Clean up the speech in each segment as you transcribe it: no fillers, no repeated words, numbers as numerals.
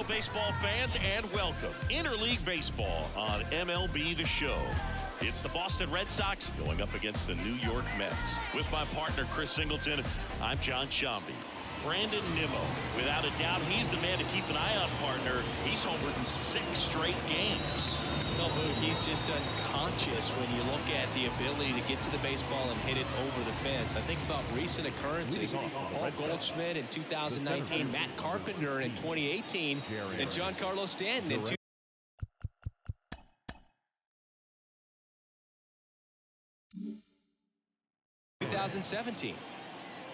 Hello, baseball fans, and welcome. Interleague Baseball on MLB The Show. It's the Boston Red Sox going up against the New York Mets. With my partner, Chris Singleton, I'm John Shambi. Brandon Nimmo, without a doubt, he's the man to keep an eye on, partner. He's homered in 6 straight games. No, Luke, he's just unconscious when you look at the ability to get to the baseball and hit it over the fence. I think about recent occurrences. Paul Goldschmidt in 2019, Matt Carpenter in 2018, and Giancarlo Stanton in 2017.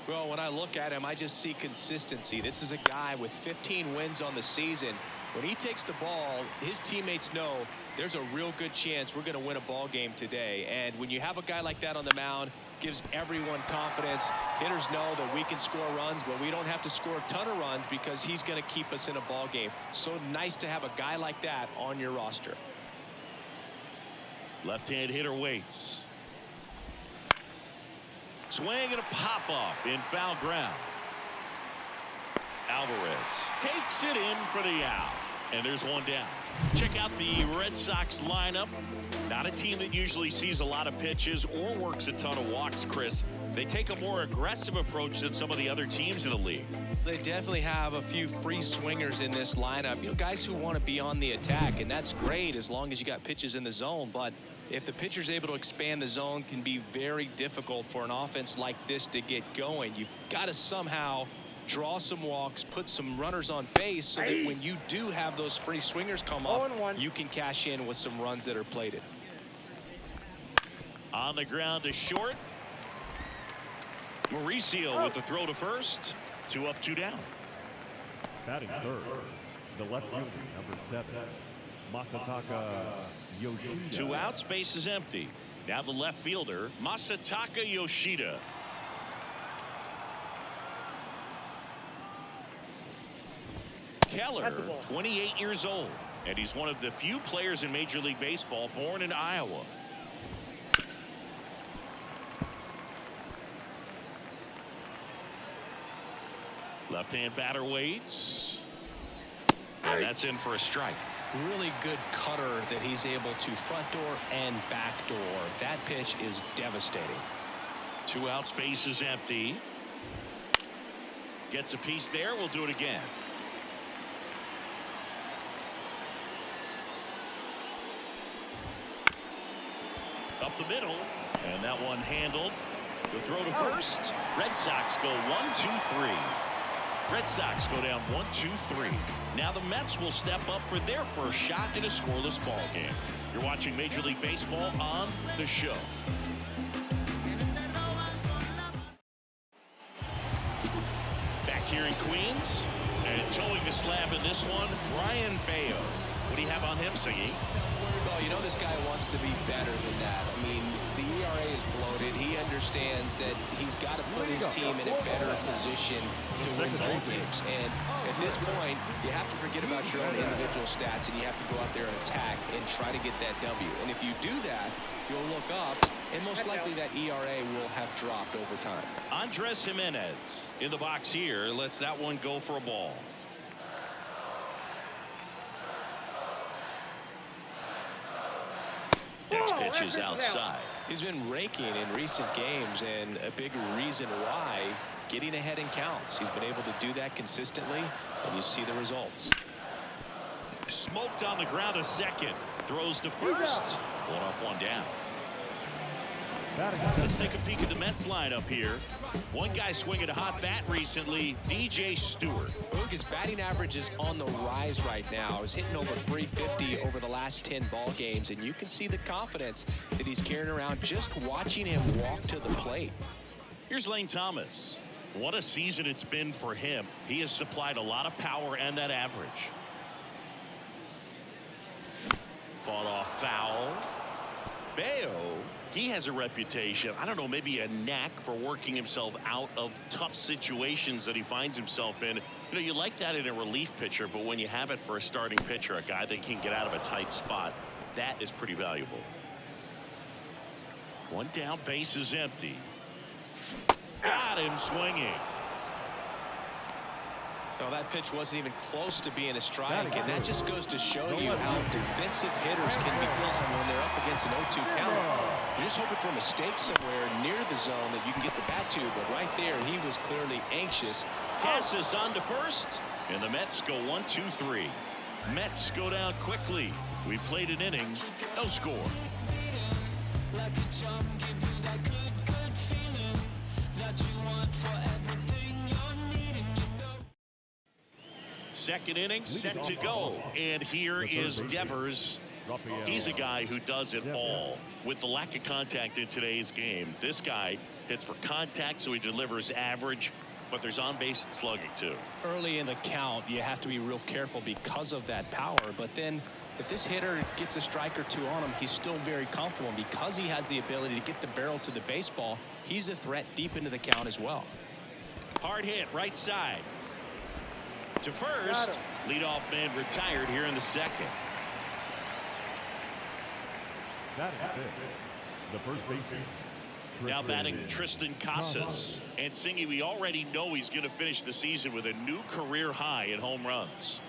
Well, when I look at him, I just see consistency. This is a guy with 15 wins on the season. When he takes the ball, his teammates know there's a real good chance we're going to win a ball game today. And when you have a guy like that on the mound, gives everyone confidence. Hitters know that we can score runs, but we don't have to score a ton of runs because he's going to keep us in a ball game. So nice to have a guy like that on your roster. Left-hand hitter waits. Swing and a pop-up in foul ground. Alvarez takes it in for the out. And there's one down. Check out the Red Sox lineup. Not a team that usually sees a lot of pitches or works a ton of walks, Chris. They take a more aggressive approach than some of the other teams in the league. They definitely have a few free swingers in this lineup. You know, guys who want to be on the attack, and that's great as long as you got pitches in the zone. But if the pitcher's able to expand the zone, can be very difficult for an offense like this to get going. You've got to somehow draw some walks, put some runners on base so that when you do have those free swingers come up, you can cash in with some runs that are plated. On the ground to short. Mauricio with the throw to first. 2 up, 2 down. Batting third, the left fielder, number 7, Masataka Yoshida. 2 outs, base is empty. Now the left fielder, Masataka Yoshida. Keller, 28 years old, and he's one of the few players in Major League Baseball born in Iowa. Left-hand batter waits. And that's in for a strike. Really good cutter that he's able to front door and back door. That pitch is devastating. 2 outs, base is empty. Gets a piece there. We'll do it again. Up the middle, and that one handled. The throw to first. Red Sox go 1-2-3. Red Sox go down 1-2-3. Now the Mets will step up for their first shot in a scoreless ball game. You're watching Major League Baseball on The Show. Back here in Queens, and towing the slab in this one, Ryan Baio. What do you have on him, Siggy? Well, you know this guy wants to be better than that. I mean, the ERA is bloated. He understands that he's got to put his team in a better position to win ball games. And at this point, you have to forget about your own individual stats, and you have to go out there and attack and try to get that W. And if you do that, you'll look up, and most likely that ERA will have dropped over time. Andres Jimenez in the box here. Lets that one go for a ball. Next pitch is outside. He's been raking in recent games, and a big reason why, getting ahead in counts. He's been able to do that consistently, and you see the results. Smoked on the ground to second. Throws to first. 1 up, 1 down. Let's take a peek at the Mets lineup here. One guy swinging a hot bat recently, DJ Stewart. Look, his batting average is on the rise right now. He's hitting over 350 over the last 10 ball games, and you can see the confidence that he's carrying around just watching him walk to the plate. Here's Lane Thomas. What a season it's been for him. He has supplied a lot of power and that average. Fought off foul. Baio, he has a reputation, I don't know, maybe a knack for working himself out of tough situations that he finds himself in. You know, you like that in a relief pitcher, but when you have it for a starting pitcher, a guy that can get out of a tight spot, that is pretty valuable. 1 down, base is empty. Got him swinging. Well, that pitch wasn't even close to being a strike, and that just goes to show you how defensive hitters can become when they're up against an 0-2 count. You're just hoping for mistakes somewhere near the zone that you can get the bat to, but right there, he was clearly anxious. Passes on to first, and the Mets go 1-2-3. Mets go down quickly. We played an inning, no score. Second inning set to go, and here is Devers. He's a guy who does it all. With the lack of contact in today's game, this guy hits for contact, so he delivers average, but there's on-base and slugging too. Early in the count, you have to be real careful because of that power, but then if this hitter gets a strike or two on him, he's still very comfortable. Because he has the ability to get the barrel to the baseball, he's a threat deep into the count as well. Hard hit, right side. To first, leadoff man retired here in the second. That is it. The first baseman. Now batting Tristan Casas. And Singy, we already know he's going to finish the season with a new career high in home runs.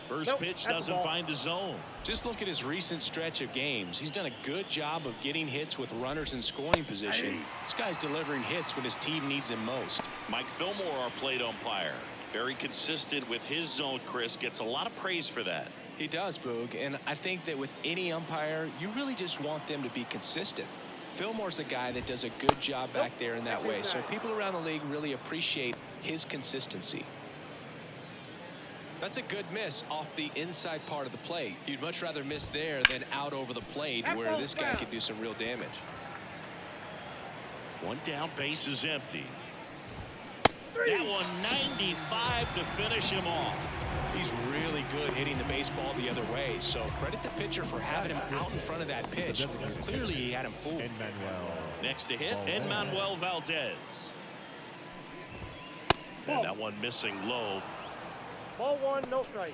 First pitch doesn't find the zone. Just look at his recent stretch of games. He's done a good job of getting hits with runners in scoring position. This guy's delivering hits when his team needs him most. Mike Fillmore, our plate umpire. Very consistent with his zone, Chris. Gets a lot of praise for that. He does, Boog, and I think that with any umpire, you really just want them to be consistent. Fillmore's a guy that does a good job back there in that way, so people around the league really appreciate his consistency. That's a good miss off the inside part of the plate. You'd much rather miss there than out over the plate where this guy could do some real damage. One down, base is empty. That one 95 to finish him off. He's really good hitting the baseball the other way, so credit the pitcher for having him out in front of that pitch. Clearly he had him fooled. Next to hit, Enmanuel Valdez. And that one missing low. Ball one, no strike.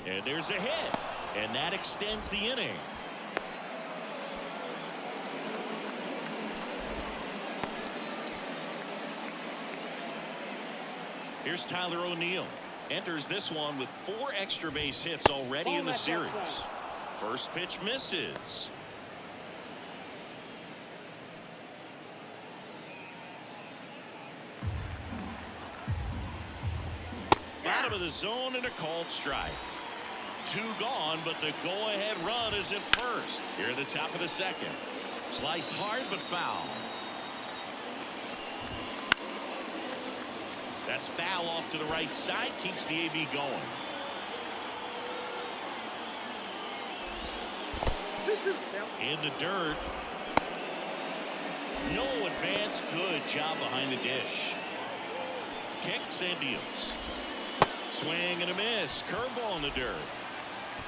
And there's a hit, and that extends the inning. Here's Tyler O'Neill. Enters this one with 4 extra base hits already in the series. First pitch misses. Bottom of the zone and a called strike. 2 gone, but the go-ahead run is at first. Here at the top of the second. Sliced hard but foul. That's foul off to the right side. Keeps the AB going. In the dirt. No advance. Good job behind the dish. Kicks and deals. Swing and a miss. Curveball in the dirt.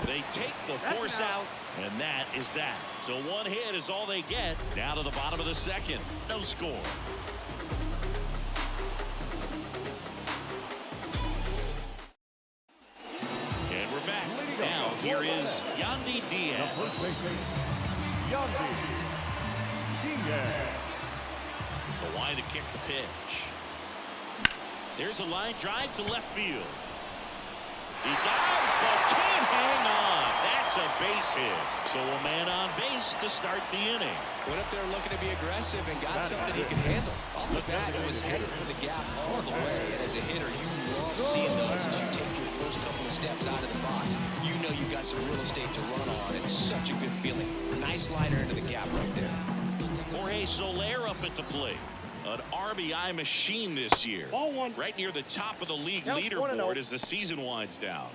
They take the force out, and that is that. So 1 hit is all they get. Down to the bottom of the second. No score. And we're back. Now here is Yandy Diaz. The line to kick the pitch. There's a line drive to left field. He dives, but can't hang on. That's a base hit. So a man on base to start the inning. Went up there looking to be aggressive and got something he could handle. Off the bat, it was headed for the gap all the way. And as a hitter, you love seeing those as you take your first couple of steps out of the box. You know you've got some real estate to run on. It's such a good feeling. Nice liner into the gap right there. Jorge Soler up at the plate. An RBI machine this year. Right near the top of the league leaderboard as the season winds down.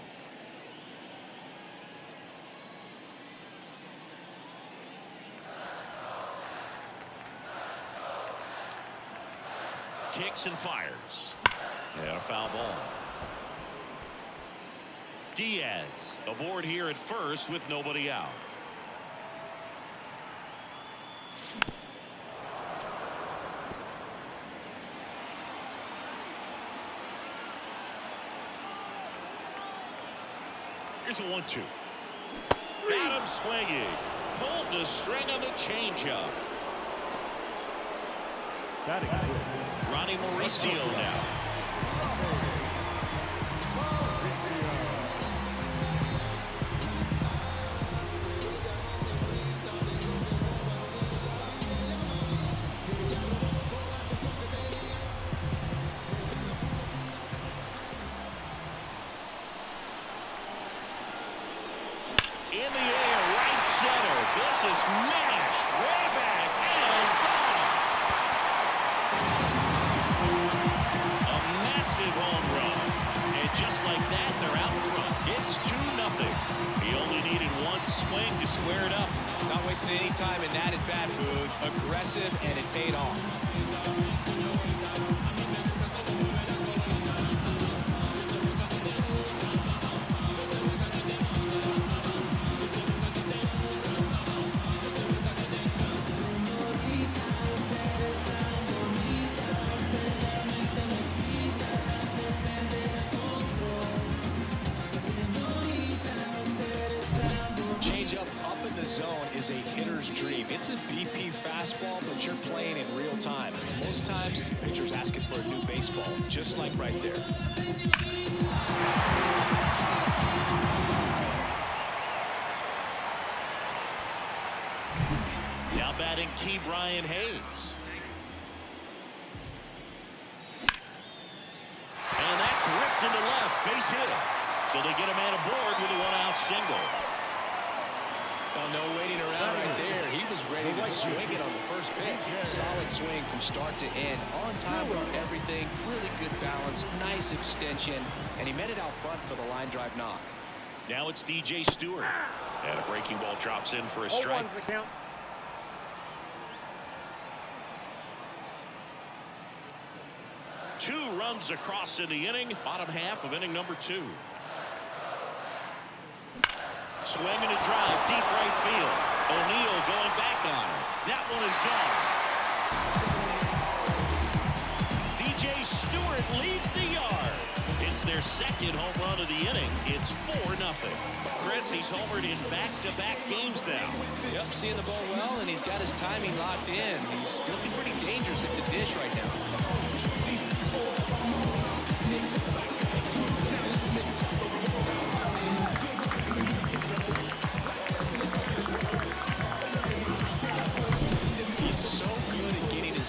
Kicks and fires. And a foul ball. Diaz aboard here at first with nobody out. Here's a 1-2. Got him swinging. Pulled the string on the changeup. Batting fifth, Ronnie Mauricio now. In the air, right center. This is mashed way back and gone. A massive home run. And just like that, they're out front. It's 2-0. He only needed one swing to square it up. Not wasting any time in that at-bat, Boog. Aggressive, and it paid off. Up in the zone is a hitter's dream. It's a BP fastball, but you're playing in real time. Most times, the pitcher's asking for a new baseball, just like right there. Now batting Key Brian Hayes. And that's ripped into left, base hit. So they get a man aboard with a one-out single. Well, no waiting around right there. He was ready to swing it on the first pitch. Solid swing from start to end. On time with everything. Really good balance. Nice extension. And he met it out front for the line drive knock. Now it's DJ Stewart. And a breaking ball drops in for a strike. 0-1's the count. Two runs across in the inning. Bottom half of inning number 2. Swing and a drive, deep right field. O'Neill going back on it. That one is gone. DJ Stewart leaves the yard. It's their second home run of the inning. It's 4-0. Chris, he's homered in back-to-back games now. Yep, seeing the ball well, and he's got his timing locked in. He's looking pretty dangerous at the dish right now.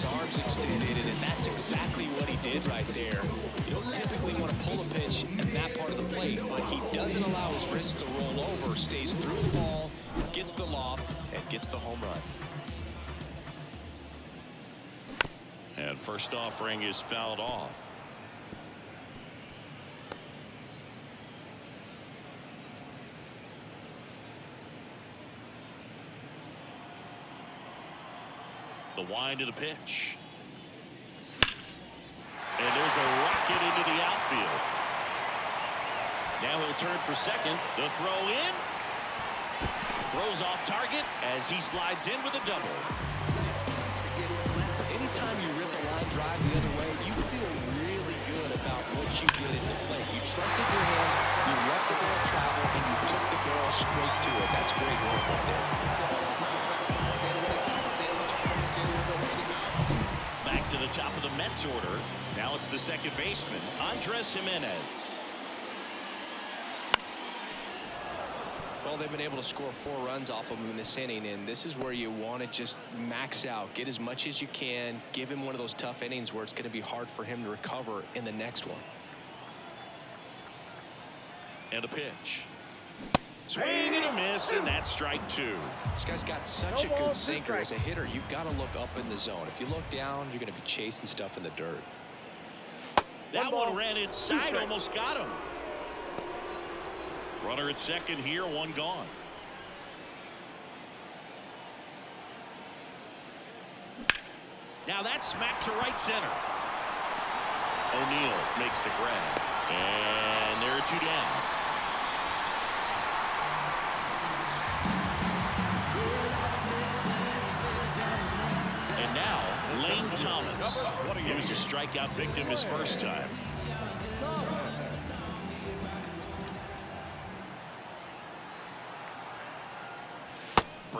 Arms extended, and that's exactly what he did right there. You don't typically want to pull a pitch in that part of the plate, but he doesn't allow his wrists to roll over, stays through the ball, gets the loft, and gets the home run. And first offering is fouled off. The wind of the pitch. And there's a rocket into the outfield. Now he'll turn for second. The throw in. Throws off target as he slides in with a double. Anytime you rip a line drive the other way, you feel really good about what you did at the plate. You trusted your hands, you let the ball travel, and you took the barrel straight to it. That's great work right there. Back to the top of the Mets order. Now it's the second baseman, Andres Jimenez. Well, they've been able to score 4 runs off of him in this inning, and this is where you want to just max out, get as much as you can, give him one of those tough innings where it's going to be hard for him to recover in the next one. And a pitch. Swing and a miss, and that's strike 2. This guy's got such a good sinker. As a hitter, you've got to look up in the zone. If you look down, you're going to be chasing stuff in the dirt. That one ran inside, almost got him. Runner at second here, one gone. Now that's smacked to right center. O'Neill makes the grab. And there are 2 down. And now, Lane Thomas. He was a strikeout victim his first time.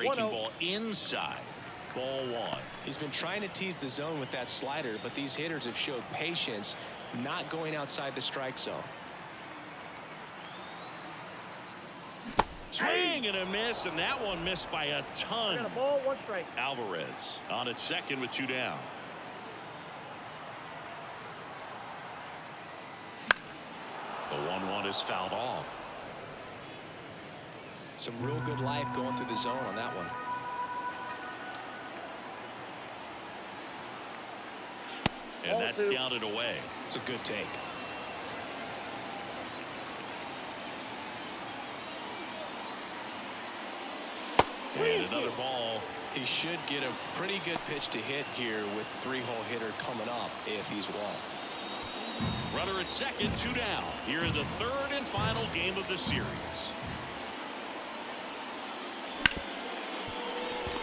breaking ball inside. Ball one. He's been trying to tease the zone with that slider, but these hitters have showed patience, not going outside the strike zone. Swing and a miss, and that one missed by a ton. Got a ball, 1 strike. Alvarez on at second with 2 down. The 1-1 is fouled off. Some real good life going through the zone on that one. And Ball that's 2. down and away. It's a good take. And another ball. He should get a pretty good pitch to hit here with 3-hole hitter coming up if he's walked. Runner at second, 2 down. Here in the 3rd and final game of the series.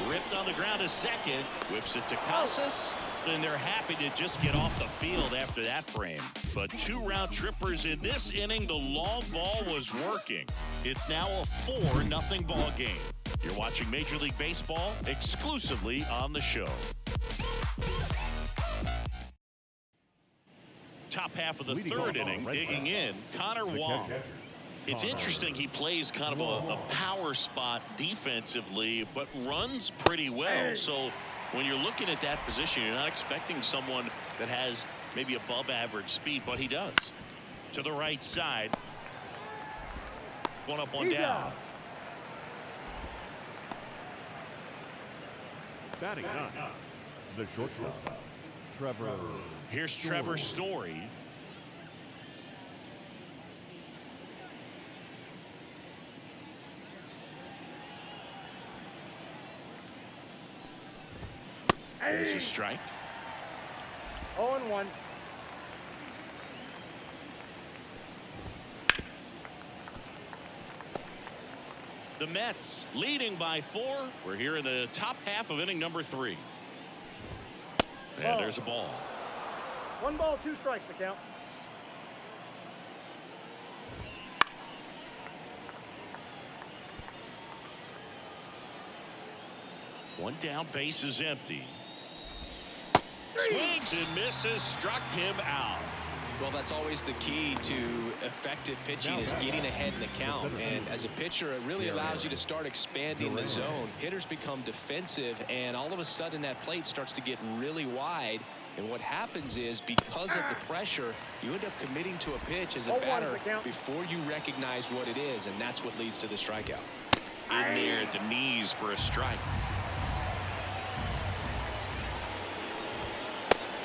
Ripped on the ground to second. Whips it to Casas. And they're happy to just get off the field after that frame. But 2 round trippers in this inning. The long ball was working. It's now a 4-0 ball game. You're watching Major League Baseball exclusively on the show. Top half of the 3rd inning, digging in, Connor Wong. It's interesting, he plays kind of a power spot defensively, but runs pretty well. So when you're looking at that position, you're not expecting someone that has maybe above average speed, but he does. To the right side. 1 up, 1 down. Batting 9, the shortstop, Trevor. Here's Trevor Story. There's a strike. 0-1. The Mets leading by 4. We're here in the top half of inning number 3. And there's a ball. 1 ball, 2 strikes to count. One down, base is empty. Swings and misses, struck him out. Well, that's always the key to effective pitching, is getting ahead in the count. And as a pitcher, it really allows you to start expanding the zone. Hitters become defensive, and all of a sudden that plate starts to get really wide. And what happens is, because of the pressure, you end up committing to a pitch as a batter before you recognize what it is, and that's what leads to the strikeout. In there at the knees for a strike.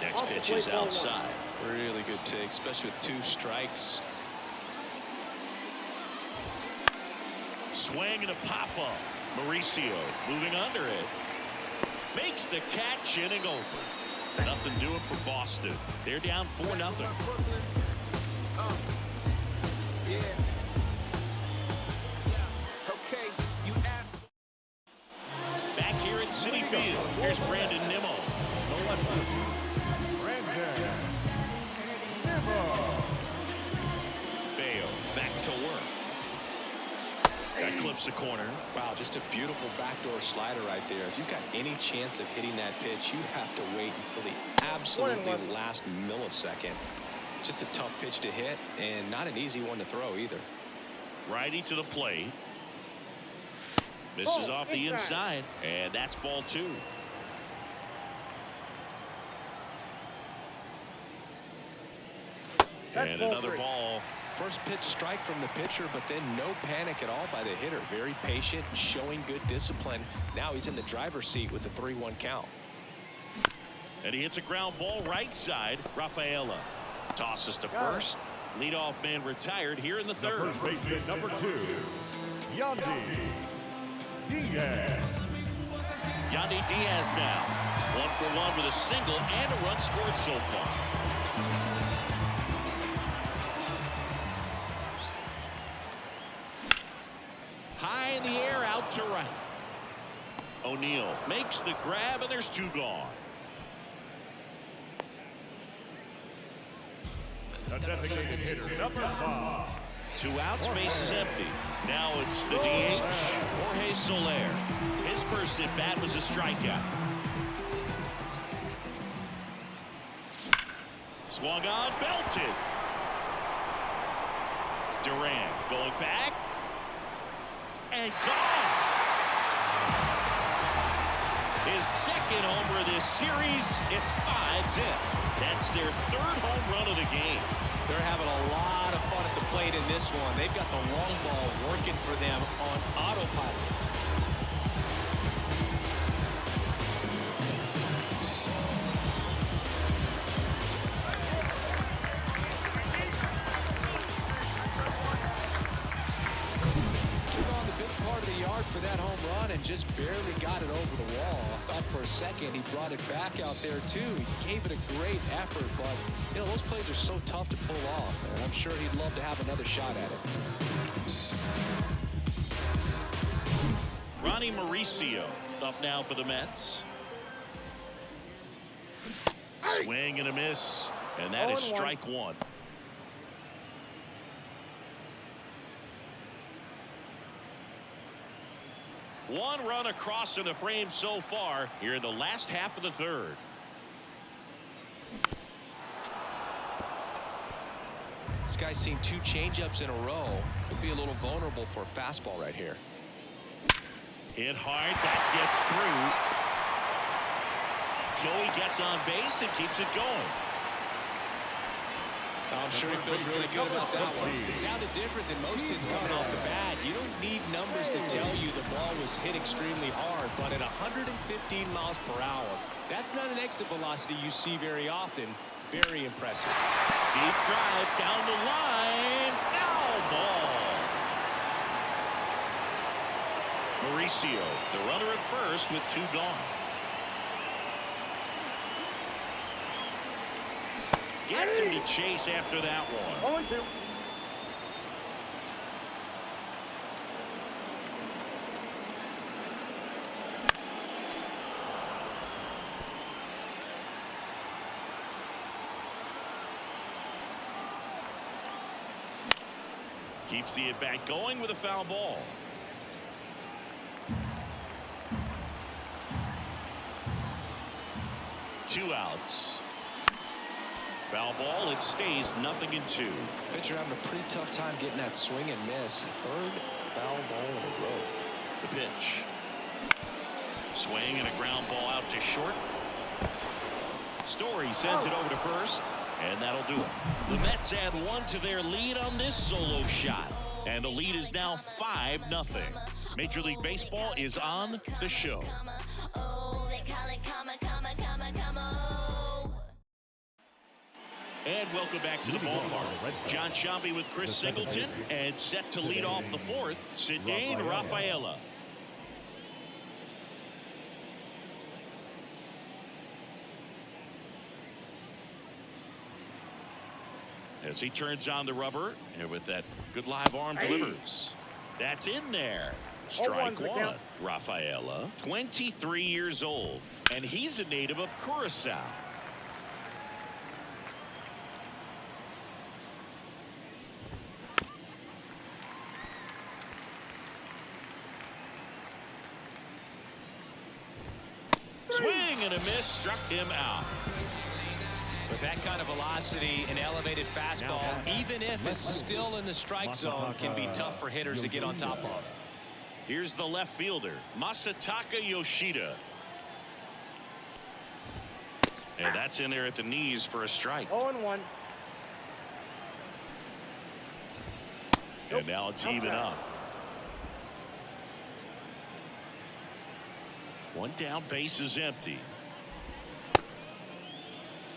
Next pitch is outside. Really good take, especially with 2 strikes. Swing and a pop-up. Mauricio moving under it. Makes the catch, inning over. Nothing doing for Boston. They're down 4-0. Back here at Citi Field, here's Brandon Nimmo. Bayo back to work. That clips the corner. Wow, just a beautiful backdoor slider right there. If you've got any chance of hitting that pitch, you have to wait until the absolutely last millisecond. Just a tough pitch to hit, and not an easy one to throw either. Righty to the plate. Misses off the inside, and that's ball 2. And another ball. First pitch strike from the pitcher, but then no panic at all by the hitter. Very patient, showing good discipline. Now he's in the driver's seat with the 3-1 count. And he hits a ground ball right side. Rafaela tosses to first. Leadoff man retired here in the 3rd. First baseman number 2, Yandy Diaz. Yandy Diaz now 1 for 1 with a single and a run scored so far. High in the air, out to right. O'Neill makes the grab, and there's 2 gone. The designated hitter number 5, 2 outs, base is empty. Now it's the DH, Jorge Soler. His first at bat was a strikeout. Swung on, belted. Duran going back and gone. His second homer of this series. It's 5-zip. That's their 3rd home run of the game. They're having a lot of fun at the plate in this one. They've got the long ball working for them on autopilot. For that home run and just barely got it over the wall. I thought for a second he brought it back out there too. He gave it a great effort, but you know those plays are so tough to pull off, and I'm sure he'd love to have another shot at it. Ronnie Mauricio up now for the Mets. Swing and a miss, and that is strike 1. One run across in the frame so far here in the last half of the 3rd. This guy's seen 2 changeups in a row. Could be a little vulnerable for a fastball right here. Hit hard, that gets through. Joey gets on base and keeps it going. I'm sure he feels really good about that one. It sounded different than most hits coming off the bat. You don't need numbers to tell you the ball was hit extremely hard, but at 115 miles per hour, that's not an exit velocity you see very often. Very impressive. Deep drive down the line. Foul ball. Mauricio, the runner at first with 2 gone. Gets him to chase after that one. 0-2. Keeps the at-bat going with a foul ball. Two outs. Foul ball. It stays 0-2. Pitcher having a pretty tough time getting that swing and miss. 3rd foul ball in a row. The pitch. Swing and a ground ball out to short. Story sends it over to first, and that'll do it. The Mets add 1 to their lead on this solo shot, and the lead is now 5-0. Major League Baseball is on the show. And welcome back to the ballpark. John Sciambi with Chris Singleton, and set to lead off the 4th, Cedane Rafaela. As he turns on the rubber, and with that good live arm delivers. That's in there. Strike 1. Rafaela, 23 years old, and he's a native of Curacao. Swing and a miss, struck him out. With that kind of velocity, an elevated fastball, even if it's still in the strike zone, can be tough for hitters to get on top of. Here's the left fielder, Masataka Yoshida. And that's in there at the knees for a strike. 0-1. And now it's even up. One down, base is empty.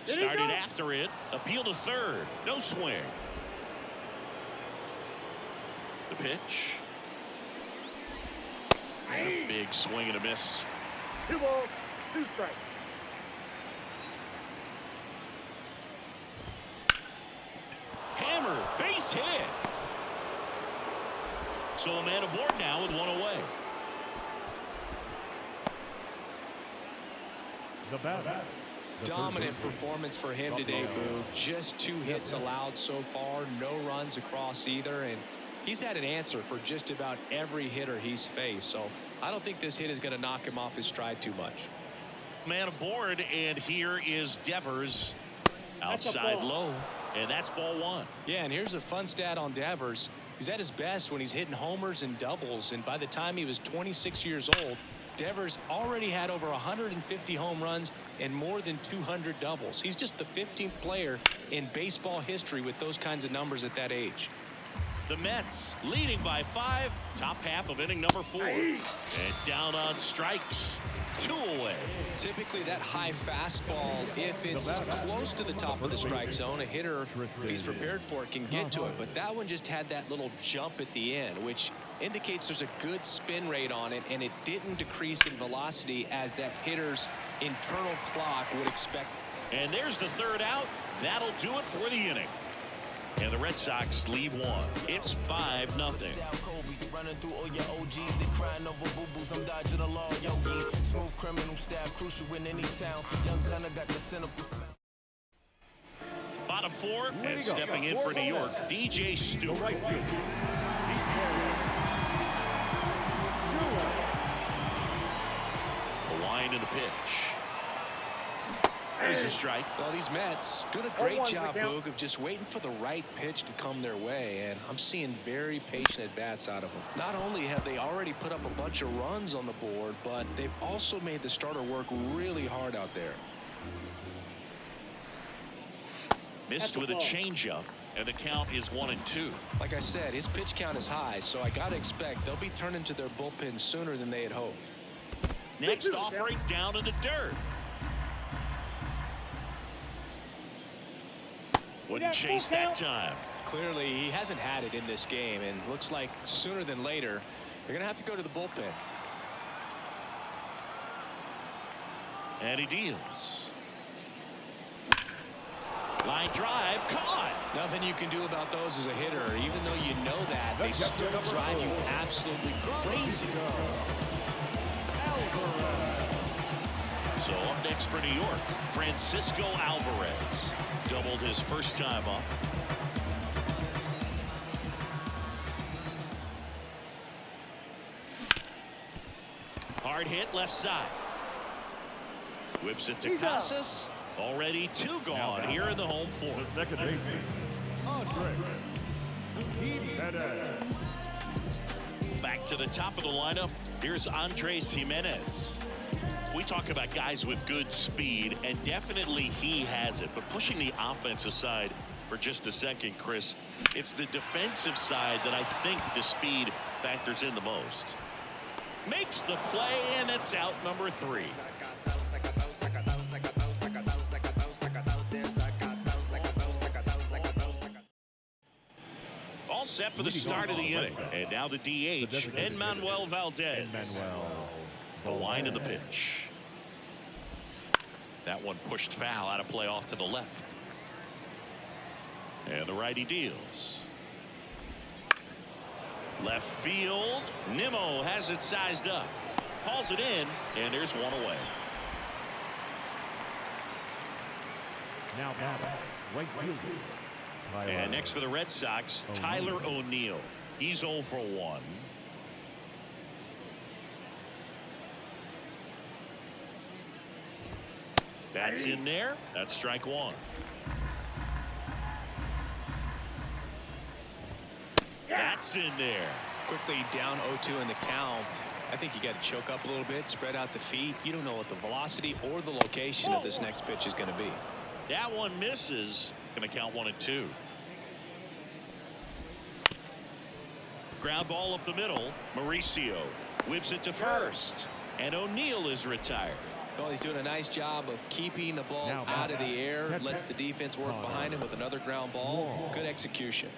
Started after it. Appeal to third. No swing. The pitch. And a big swing and a miss. 2 balls, 2 strikes. Hammer, base hit. So a man aboard now with 1 away. The batter, Dominant performance for him today, Boo. Just 2 hits allowed so far, no runs across either, and he's had an answer for just about every hitter he's faced. So I don't think this hit is going to knock him off his stride too much. Man aboard, and here is Devers outside low, and that's ball 1. Yeah, and here's a fun stat on Devers. He's at his best when he's hitting homers and doubles, and by the time he was 26 years old, Devers already had over 150 home runs and more than 200 doubles. He's just the 15th player in baseball history with those kinds of numbers at that age. The Mets leading by 5, top half of inning number 4, and down on strikes, 2 away. Typically that high fastball, if it's close to the top of the strike zone, a hitter, if he's prepared for it, can get to it. But that one just had that little jump at the end, which indicates there's a good spin rate on it, and it didn't decrease in velocity as that hitter's internal clock would expect. And there's the 3rd out. That'll do it for the inning. And the Red Sox lead 1. It's 5-0. Running through all your OGs, they crying over boo-boos. I'm dodging the law, yogi. Smooth criminal style, crucial in any town. Young Gunner got the cynical smile. Bottom 4, and stepping in for New York, DJ Stewart. The wind and the pitch. There's a strike. Well, these Mets doing a great job, Boog, of just waiting for the right pitch to come their way, and I'm seeing very patient at-bats out of them. Not only have they already put up a bunch of runs on the board, but they've also made the starter work really hard out there. Missed with a changeup, and the count is 1-2. Like I said, his pitch count is high, so I got to expect they'll be turning to their bullpen sooner than they had hoped. Next offering down in the dirt. Wouldn't chase that time. Clearly, he hasn't had it in this game, and looks like sooner than later, they're going to have to go to the bullpen. And he deals. Line drive, caught. Nothing you can do about those as a hitter. Even though you know that, they still drive you absolutely crazy. So up next for New York, Francisco Alvarez. Doubled his first time up. Hard hit left side. Whips it to Casas. Already 2 gone here in the home 4th. The second baseman, Andres Jimenez. Back to the top of the lineup. Here's Andres Jimenez. We talk about guys with good speed, and definitely he has it. But pushing the offense aside for just a second, Chris, it's the defensive side that I think the speed factors in the most. Makes the play, and it's out number 3. All set for the start of the inning. And now the DH, Enmanuel Valdez. The line of the pitch. That one pushed foul out of play off to the left. And the righty deals. Left field. Nimmo has it sized up. Hauls it in, and there's 1 away. Now right fielder. And next for the Red Sox, Tyler O'Neill. He's 0 for 1. That's in there. That's strike 1. That's in there. Quickly down 0-2 in the count. I think you got to choke up a little bit, spread out the feet. You don't know what the velocity or the location of this next pitch is going to be. That one misses. Going to count 1-2. Ground ball up the middle. Mauricio whips it to first. And O'Neill is retired. Well, he's doing a nice job of keeping the ball out of the air. Lets the defense work behind him with another ground ball. Good execution.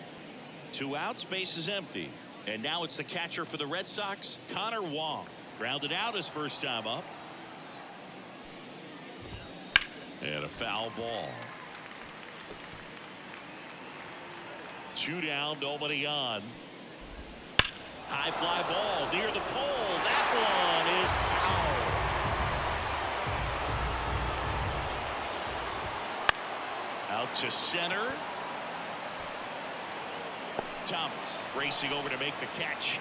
2 outs, base is empty. And now it's the catcher for the Red Sox, Connor Wong. Grounded out his first time up. And a foul ball. 2 down, nobody on. High fly ball near the pole. That one is foul. Out to center. Thomas racing over to make the catch.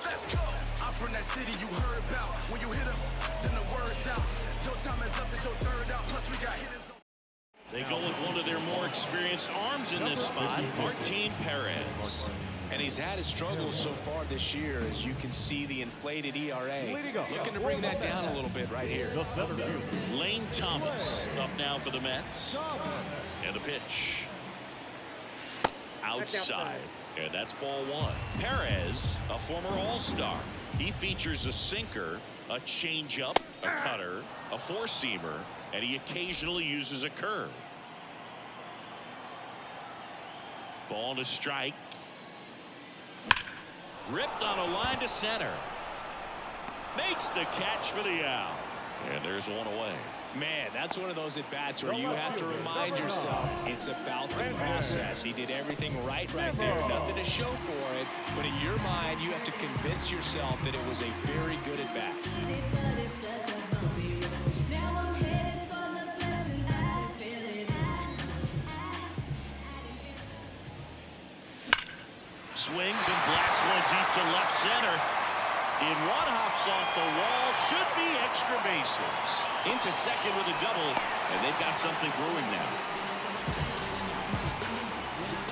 Let's go. I'm from that city you heard about. When you hit him, then the word's out. Your time is up, this your third out. Plus we got hitters. They go with one of their more experienced arms in this spot, Martin Perez. And he's had his struggles so far this year, as you can see the inflated ERA. Looking to bring that down a little bit right here. Lane Thomas up now for the Mets. And the pitch. Outside. And that's ball one. Perez, a former All-Star. He features a sinker, a changeup, a cutter, a four-seamer, and he occasionally uses a curve. Ball to strike. Ripped on a line to center. Makes the catch for the out. And there's one away. Man, that's one of those at-bats where you have to remind yourself it's about the process. He did everything right there. Nothing to show for it. But in your mind, you have to convince yourself that it was a very good at-bat. Swings and blasts one deep to left center. In one, hops off the wall, should be extra bases. Into second with a double, and they've got something brewing now.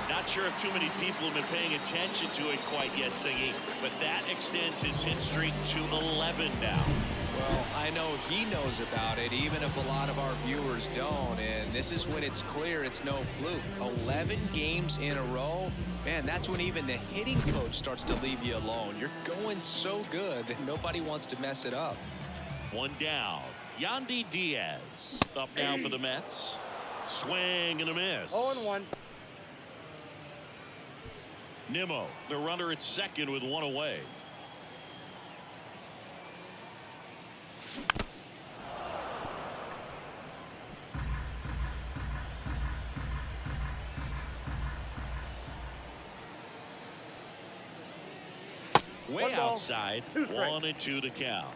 Not sure if too many people have been paying attention to it quite yet, Singy, but that extends his hit streak to 11 now. Well, I know he knows about it, even if a lot of our viewers don't. And this is when it's clear it's no fluke. 11 games in a row. Man, that's when even the hitting coach starts to leave you alone. You're going so good that nobody wants to mess it up. One down. Yandy Diaz up now for the Mets. Swing and a miss. 0-1. Nimmo, the runner at second with one away. Way outside, 1-2 to count.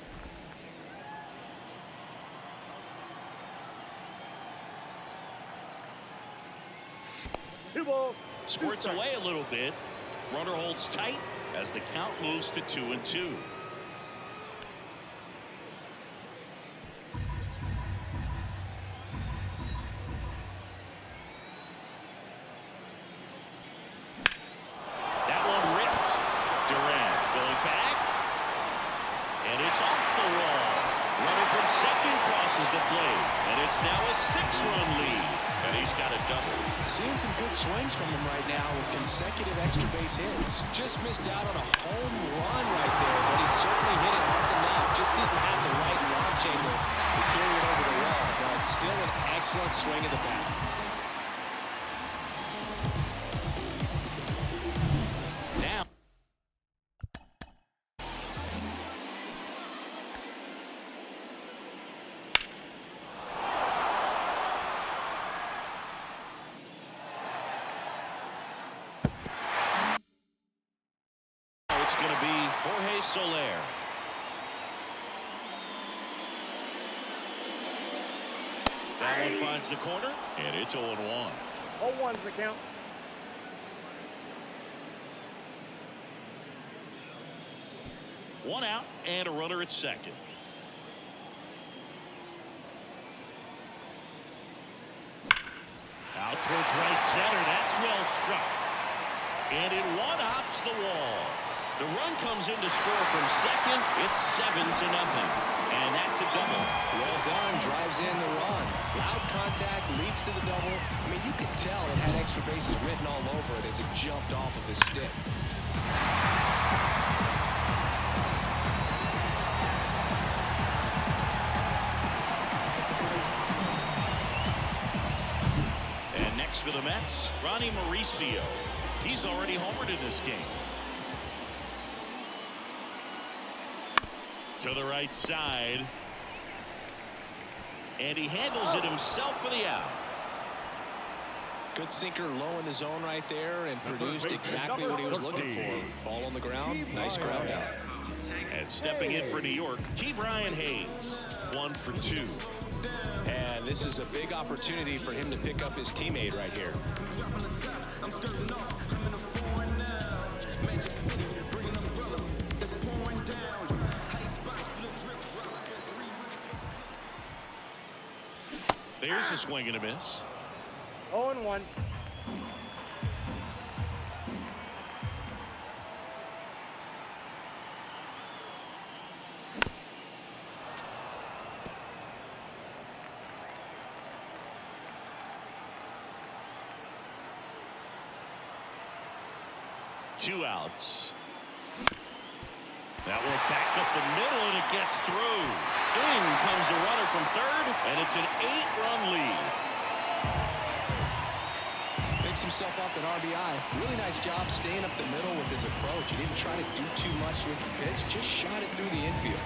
Two balls. Squirts away a little bit. Runner holds tight as the count moves to 2-2. That one ripped. Durant going back. And it's off the wall. Runner from second crosses the plate. And it's now a 6-run lead. And he's got a double. Seeing some good swings from him right now with consecutive extra base hits. Just missed out on a home run right there, but he certainly hit it hard enough. Just didn't have the right lob chamber to carry it over the wall, but still an excellent swing of the bat. Now. It's going to be Jorge Soler. That one finds the corner, and it's 0-1. 0-1's the count. One out and a runner at second. Out towards right center. That's well struck. And it one hops the wall. The run comes in to score from second. It's 7-0. And that's a double. Well done. Drives in the run. Loud contact leads to the double. I mean, you could tell it had extra bases written all over it as it jumped off of his stick. And next for the Mets, Ronnie Mauricio. He's already homered in this game. To the right side. And he handles it himself for the out. Good sinker low in the zone right there and produced exactly what he was looking for. Ball on the ground. Nice ground out. And stepping in for New York, Ke'Bryan Hayes. 1 for 2. And this is a big opportunity for him to pick up his teammate right here. I'm skirting off. I'm in a foreign now. Magic City, bring an umbrella. It's pouring down. Ice box, flip, drip, drop. There's a swing and a miss. 0-1. Two outs. That will back up the middle, and it gets through. In comes the runner from third, and it's an 8-run lead. Picks himself up an RBI. Really nice job staying up the middle with his approach. He didn't try to do too much with the pitch, just shot it through the infield.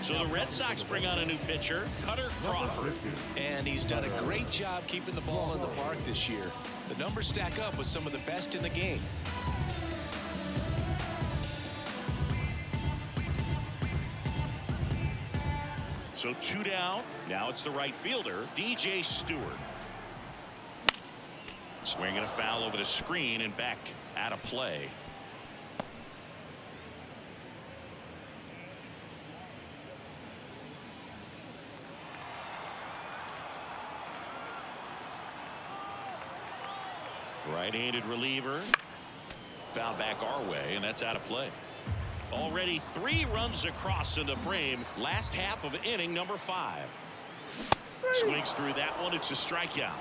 So the Red Sox bring on a new pitcher, Cutter Crawford. And he's done a great job keeping the ball in the park this year. The numbers stack up with some of the best in the game. So 2 down. Now it's the right fielder, DJ Stewart. Swinging a foul over the screen and back out of play. Right-handed reliever. Foul back our way, and that's out of play. Already 3 runs across in the frame. Last half of inning number 5. Swings through that one. It's a strikeout.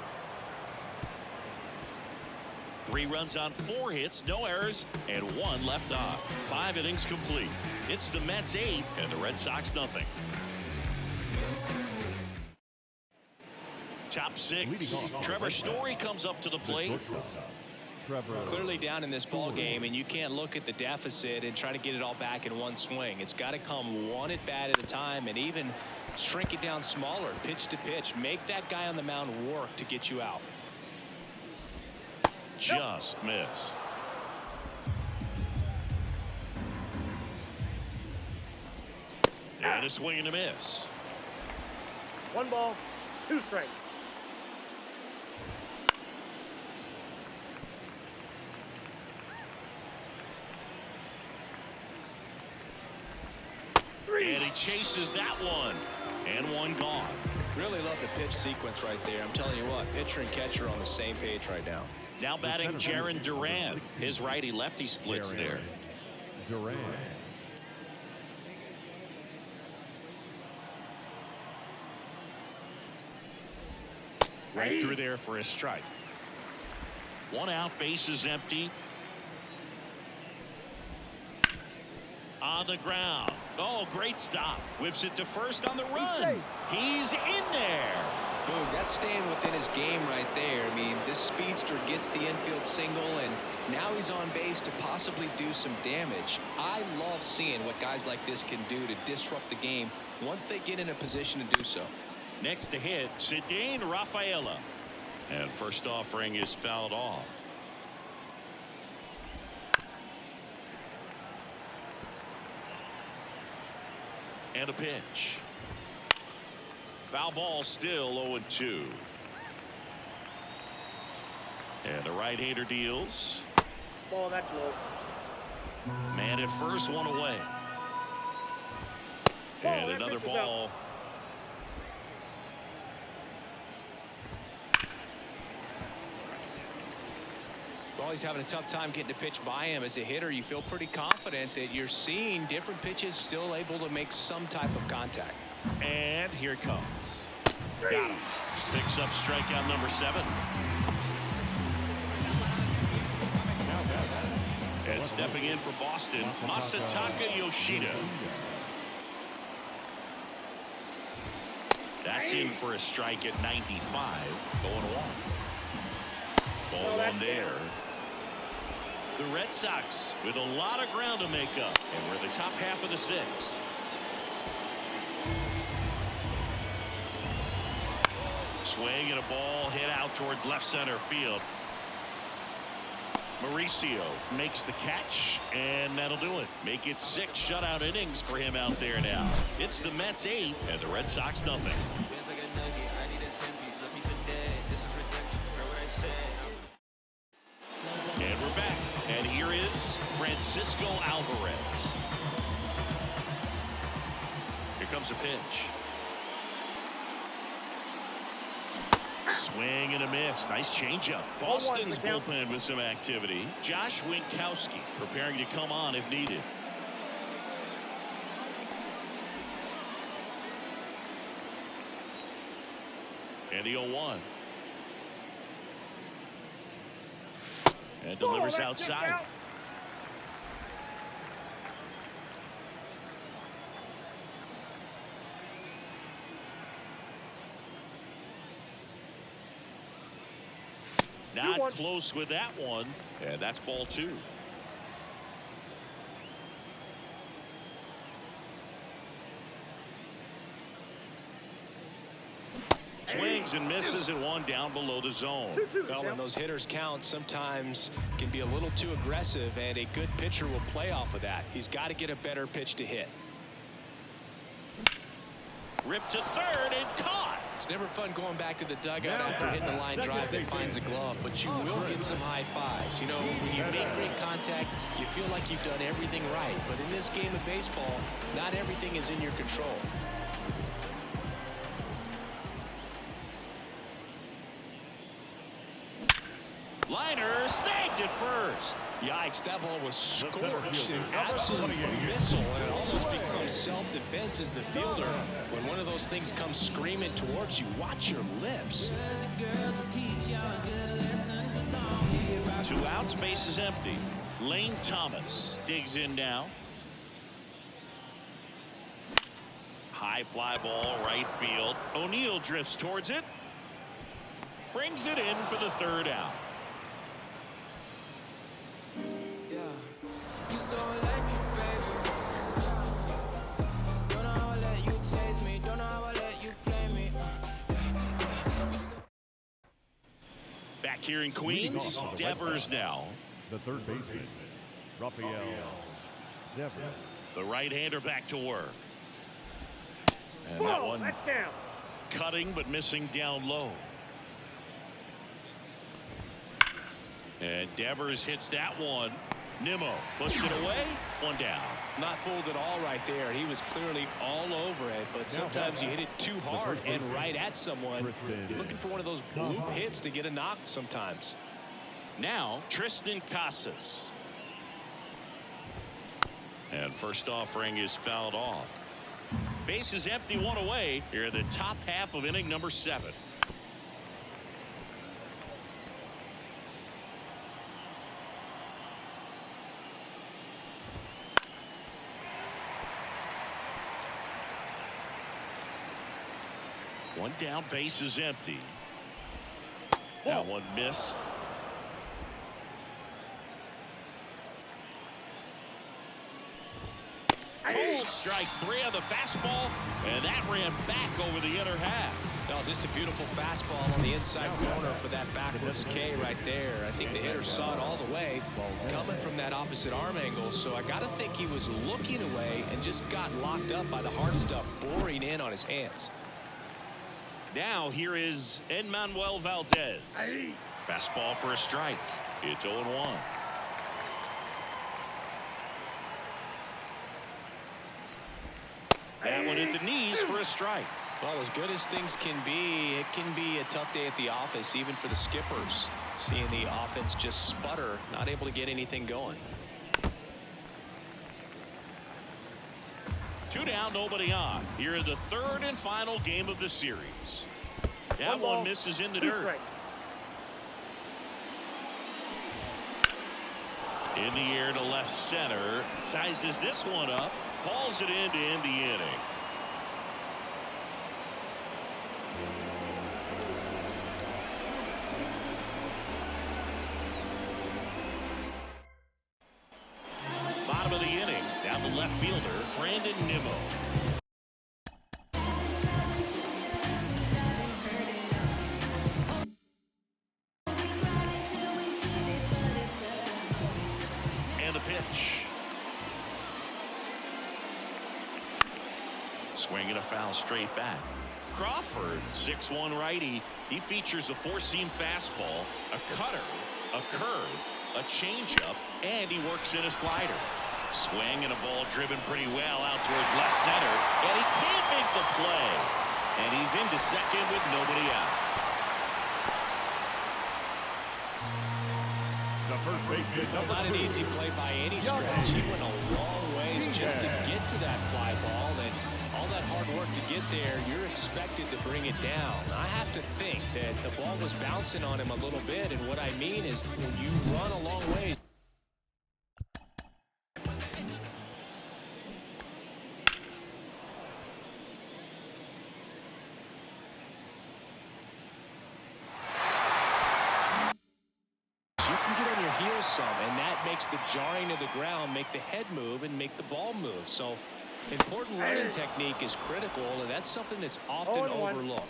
3 runs on 4 hits, no errors, and 1 left on. 5 innings complete. It's the Mets 8 and the Red Sox nothing. Top 6. Trevor Story comes up to the plate. Clearly down in this ball game, and you can't look at the deficit and try to get it all back in one swing. It's got to come one at bat at a time, and even shrink it down smaller, pitch to pitch. Make that guy on the mound work to get you out. Just missed. And a swing and a miss. 1 ball, 2 strikes. And he chases that one. And 1 gone. Really love the pitch sequence right there. I'm telling you what, pitcher and catcher are on the same page right now. Now batting Jaron Duran. His righty-lefty splits there. Duran. Right through there for a strike. 1 out, bases empty. On the ground. Oh, great stop. Whips it to first on the run. He's in there. Boom, that's staying within his game right there. I mean, this speedster gets the infield single, and now he's on base to possibly do some damage. I love seeing what guys like this can do to disrupt the game once they get in a position to do so. Next to hit, Cedane Rafaela. And first offering is fouled off. And a pitch. Foul ball, still 0-2. And the right-hander deals. Ball, that's low. Man at first, 1 away. And another ball. Well, he's having a tough time getting a pitch by him. As a hitter, you feel pretty confident that you're seeing different pitches still able to make some type of contact. And here it comes. Got him. Picks up strikeout number 7. And stepping in for Boston, Masataka Yoshida. That's in for a strike at 95. Going 1. Ball 1 there. The Red Sox with a lot of ground to make up, and we're in the top half of the 6th. Swing and a ball hit out towards left center field. Mauricio makes the catch, and that'll do it. Make it 6 shutout innings for him out there now. It's the Mets 8 and the Red Sox nothing. And we're back. And here is Francisco Alvarez. Here comes a pitch. Swing and a miss. Nice changeup. Boston's bullpen with some activity. Josh Winkowski preparing to come on if needed. And the 0-1. And delivers outside. Not close with that one. And that's ball 2. Swings and misses and 1 down below the zone. Well, when those hitters count, sometimes can be a little too aggressive, and a good pitcher will play off of that. He's got to get a better pitch to hit. Ripped to third and caught. It's never fun going back to the dugout after hitting a line drive that finds a glove, but you will get some high fives. You know, when you make great contact, you feel like you've done everything right. But in this game of baseball, not everything is in your control. Liner snagged at first. Yikes, that ball was scorched, an absolute missile, and it almost becomes self-defense as the fielder. When one of those things comes screaming towards you, watch your lips. 2 outs, base is empty. Lane Thomas digs in now. High fly ball, right field. O'Neill drifts towards it. Brings it in for the 3rd out. Back here in Queens, Devers now. The third baseman, Rafael Devers. The right-hander back to work. And that one that's down. cutting but missing down low. And Devers hits that one. Nimmo puts it away. 1 down. Not fooled at all right there. He was clearly all over it, but sometimes you hit it too hard and right at someone. You're looking for one of those bloop hits to get a knock sometimes. Now Tristan Casas. And first offering is fouled off. Base is empty, 1 away. Here in the top half of inning number 7. One down, base is empty. That one missed. Cold strike 3 on the fastball, and that ran back over the inner half. Well, just a beautiful fastball on the inside corner for that backwards K right there. I think the hitter saw it all the way coming from that opposite arm angle, so I got to think he was looking away and just got locked up by the hard stuff boring in on his hands. Now here is Enmanuel Valdez. Fastball for a strike. It's 0-1. That one hit the knees for a strike. Well, as good as things can be, it can be a tough day at the office, even for the skippers. Seeing the offense just sputter, not able to get anything going. 2 down, nobody on. Here in the 3rd and final game of the series. That one misses in the dirt. In the air to left center. Sizes this one up. Hauls it in to end the inning. Bottom of the inning. Down the left fielder, Brandon Nimmo. Swing and a foul straight back. Crawford, 6'1" righty. He features a four-seam fastball, a cutter, a curve, a changeup, and he works in a slider. Swing and a ball driven pretty well out towards left center, and he can't make the play. And he's into second with nobody out. The first baseman, number Not an 2. easy play by any stretch. He went a long ways just to get to that fly ball, and all that hard work to get there, you're expected to bring it down. I have to think that the ball was bouncing on him a little bit, and what I mean is when you run a long way. You can get on your heels some, and that makes the jarring of the ground make the head move and make the ball move. So important running technique is critical, and that's something that's often 0-1. overlooked.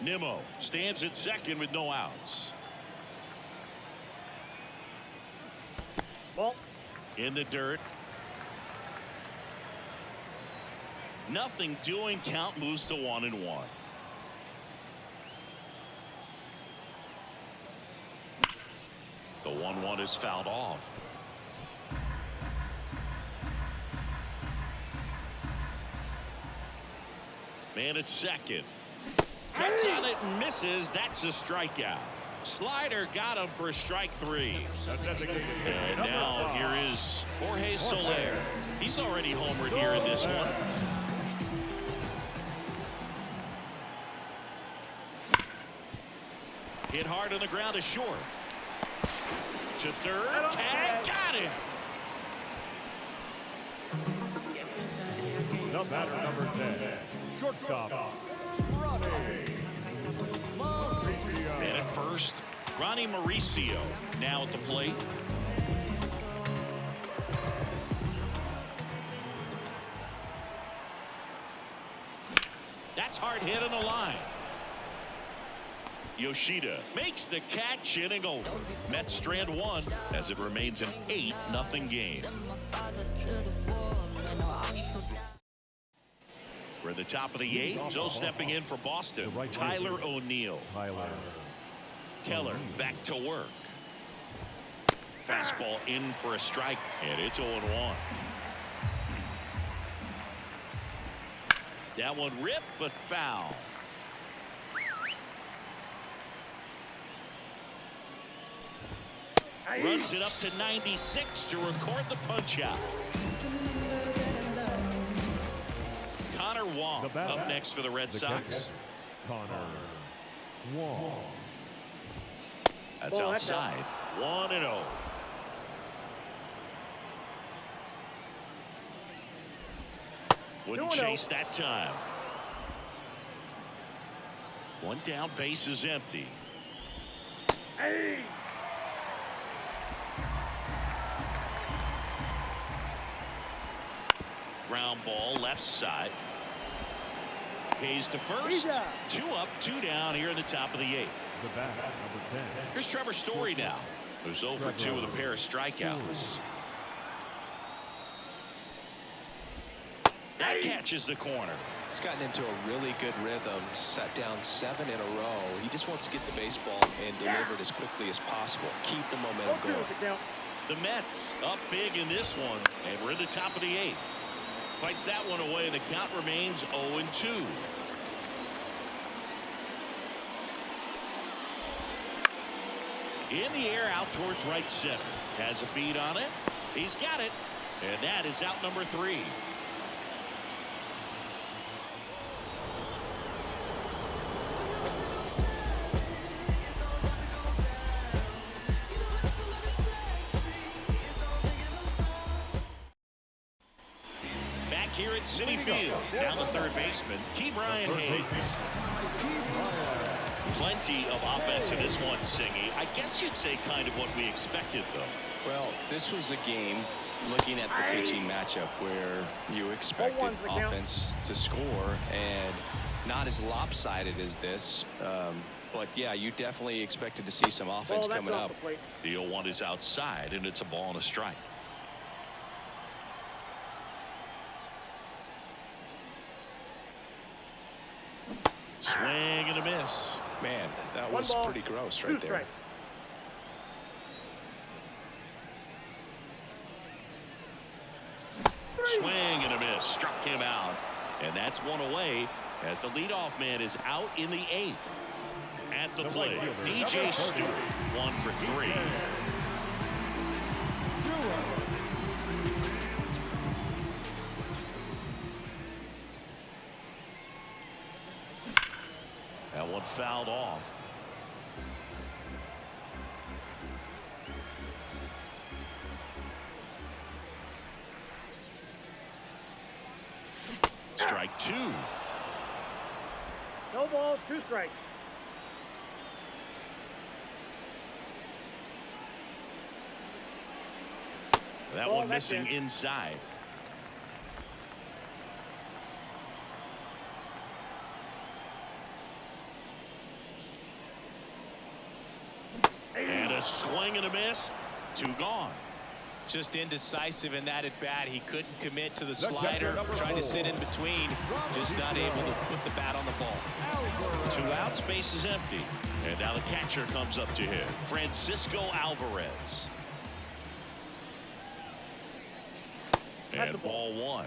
Nimmo stands at second with no outs. Ball. In the dirt. Nothing doing. Count moves to 1-1. The 1-1 is fouled off. Man at second. Cuts on it and misses. That's a strikeout. Slider got him for strike 3. And now here is Jorge Soler. He's already homered here in this one. Hit hard on the ground to short. To third. Tag. Got him. The batter, number 10. Shortstop, Ronnie Mauricio. And at first, Ronnie Mauricio now at the plate. That's hard hit on the line. Yoshida makes the catch, inning over. Mets strand 1 as it remains an 8-0 game. We're at the top of the 8th. So stepping in for Boston, Tyler O'Neill. Keller back to work. Fastball in for a strike, and it's 0-1. That one ripped, but foul. Runs it up to 96 to record the punch out. Connor Wong up next for the Red Sox. Connor Wong. That's outside. 1-0. Wouldn't chase that time. One down, base is empty. Hey. Ground ball left side. Hayes to first. 2 up, 2 down here in the top of the 8th. The batter, number 10. Here's Trevor Story now, who's 0 for 2 with a pair of strikeouts. That catches the corner. He's gotten into a really good rhythm, set down 7 in a row. He just wants to get the baseball and deliver it as quickly as possible. Keep the momentum going. The Mets up big in this one, and we're in the top of the 8th. Fights that one away, and the count remains 0-2. In the air out towards right center. Has a beat on it. He's got it. And that is out number 3. Back here at Citi Field. Down the third baseman, Brian Hayes. Plenty of offense in this one, Singy. I guess you'd say kind of what we expected, though. Well, this was a game, looking at the pitching matchup, where you expected offense to score, and not as lopsided as this. But, yeah, you definitely expected to see some offense coming up. The 0-1 is outside, and it's a ball and a strike. Swing and a miss. Man, that was pretty gross right there. Swing and a miss. Struck him out. And that's one away as the leadoff man is out in the 8th. At the plate, DJ Stewart, 1 for 3. That one fouled off. Strike 2. No balls, 2 strikes. That one missing inside. And a swing and a miss. 2 gone. Just indecisive in that at bat. He couldn't commit to the slider, trying to sit in between, just not able to put the bat on the ball. 2 outs, base is empty. And now the catcher comes up to him, Francisco Alvarez. And ball 1.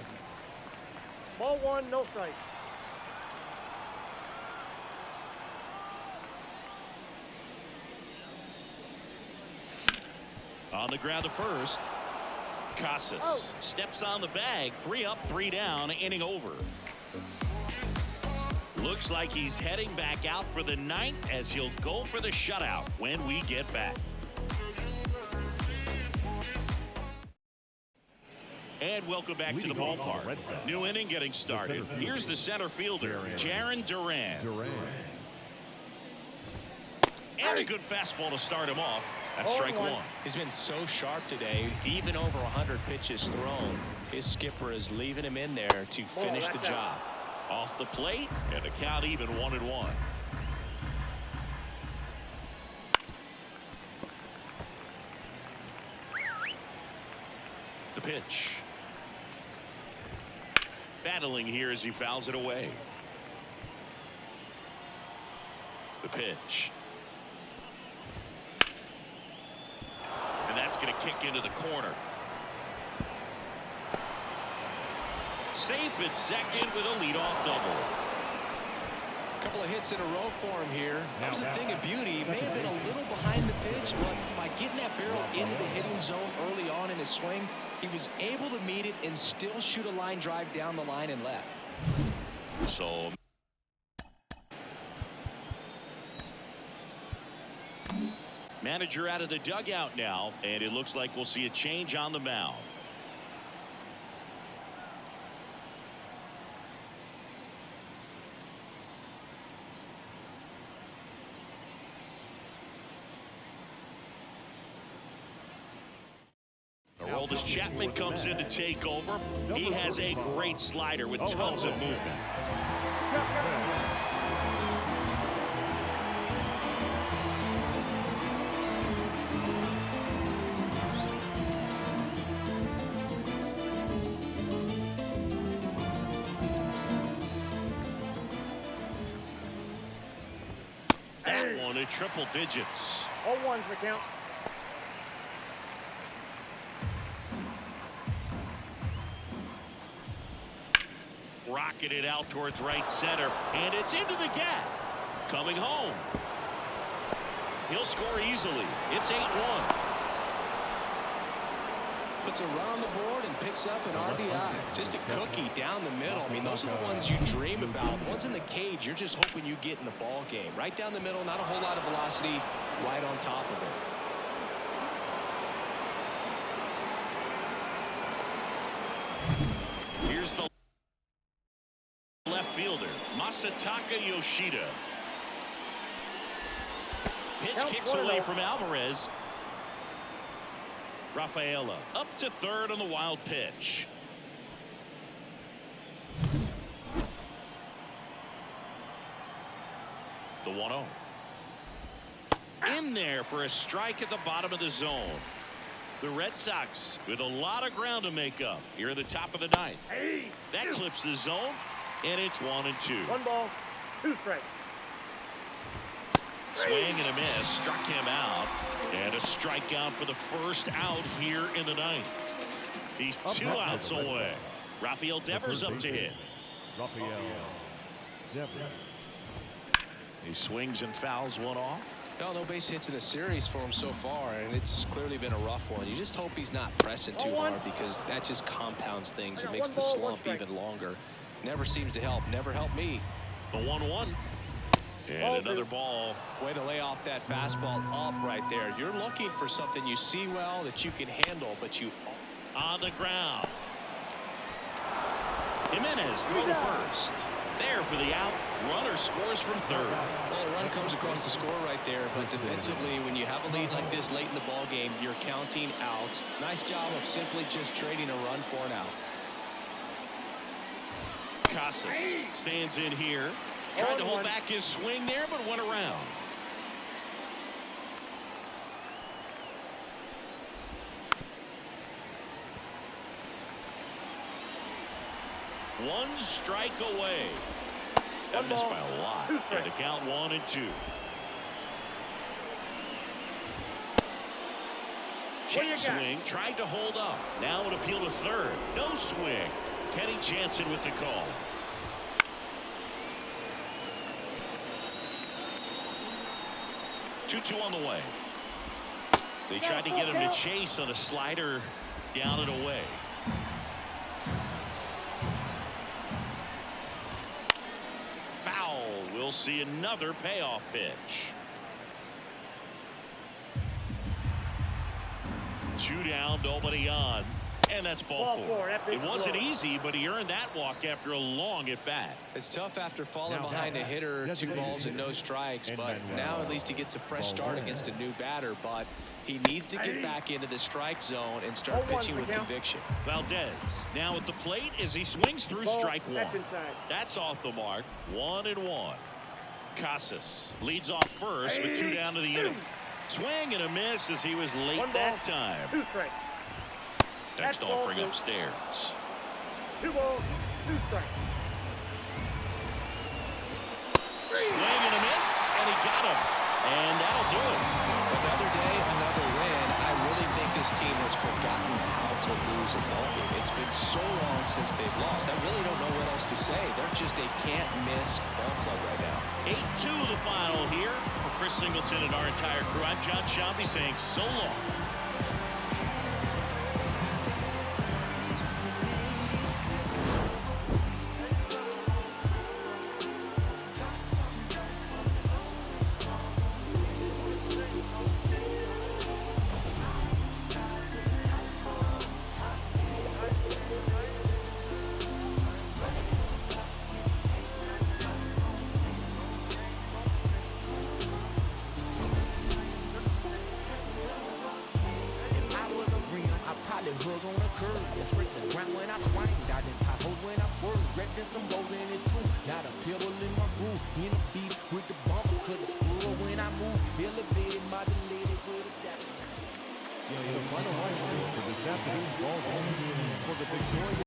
Ball 1, no strike. On the ground to first. Casas steps on the bag. 3 up, 3 down, inning over. Looks like he's heading back out for the 9th as he'll go for the shutout when we get back. And welcome back to the ballpark. New inning getting started. Here's the center fielder, Jarren Duran. And a good fastball to start him off. That's strike 1. He's been so sharp today, even over 100 pitches thrown. His skipper is leaving him in there to finish the job. Off the plate, and the count even 1-1. The pitch. Battling here as he fouls it away. The pitch. And that's going to kick into the corner. Safe at second with a leadoff double. A couple of hits in a row for him here. That was a thing of beauty. He may have been a little behind the pitch, but by getting that barrel into the hitting zone early on in his swing, he was able to meet it and still shoot a line drive down the line and left. So manager out of the dugout now, and it looks like we'll see a change on the mound. Aroldis Chapman comes in to take over. He has a great slider with tons of movement. That one in triple digits. 0-1's the count. Rocketed out towards right center, and it's into the gap. Coming home. He'll score easily. It's 8-1. Puts a run on the board and picks up an RBI. Just a cookie down the middle. I mean, those are the ones you dream about. Ones in the cage, you're just hoping you get in the ball game. Right down the middle, not a whole lot of velocity, right on top of it. Here's the left fielder, Masataka Yoshida. Pitch kicks away from Alvarez. Rafaela up to third on the wild pitch. The 1-0. in there for a strike at the bottom of the zone. The Red Sox with a lot of ground to make up here at the top of the ninth. That clips the zone, and it's 1-2. 1 ball, 2 strikes. Swing and a miss, struck him out, and a strikeout for the first out here in the ninth. He's 2 outs away. Rafael Devers up to hit. Rafael Devers. He swings and fouls one off. Well, no base hits in the series for him so far, and it's clearly been a rough one. You just hope he's not pressing too hard, because that just compounds things. It makes the slump even longer. Never seems to help. Never helped me. The 1-1. And another ball. Way to lay off that fastball up right there. You're looking for something you see well that you can handle, but you On the ground. Jimenez through to first. There for the out. Runner scores from third. Well, a run comes across the score right there, but defensively, when you have a lead like this late in the ball game, you're counting outs. Nice job of simply just trading a run for an out. Casas stands in here. Tried to hold back his swing there, but went around. One strike away. That missed by a lot. And the count 1-2. Check swing, tried to hold up. Now an appeal to third. No swing. Kenny Jansen with the call. Two on the way. They tried to get him to chase on a slider down and away. Foul. We'll see another payoff pitch. 2 down, nobody on. And that's ball four. It wasn't easy, but he earned that walk after a long at bat. It's tough after falling behind a hitter, 2 balls and no strikes, but now at least he gets a fresh start against a new batter. But he needs to get back into the strike zone and start pitching with conviction. Valdez now at the plate as he swings through strike 1. That's off the mark. 1-1. Casas leads off first with 2 down to the inning. Swing and a miss as he was late that time. 2 strikes. Next offering upstairs. 2 balls, 2 strikes. Swing and a miss, and he got him. And that'll do it. Another day, another win. I really think this team has forgotten how to lose a ball game. It's been so long since they've lost. I really don't know what else to say. They're just a can't-miss ball club right now. 8-2 the final here. For Chris Singleton and our entire crew, I'm John Shelby saying so long. Hook on a curve, yeah, scrape the ground when I swing, dodging potholes when I swerve, wrecking some rolls and it's true. Got a pebble in my groove, in a beat with the bumper, cause it's screw when I move, elevated, modulated with a dash. The final line for this afternoon's ball game for the Victoria.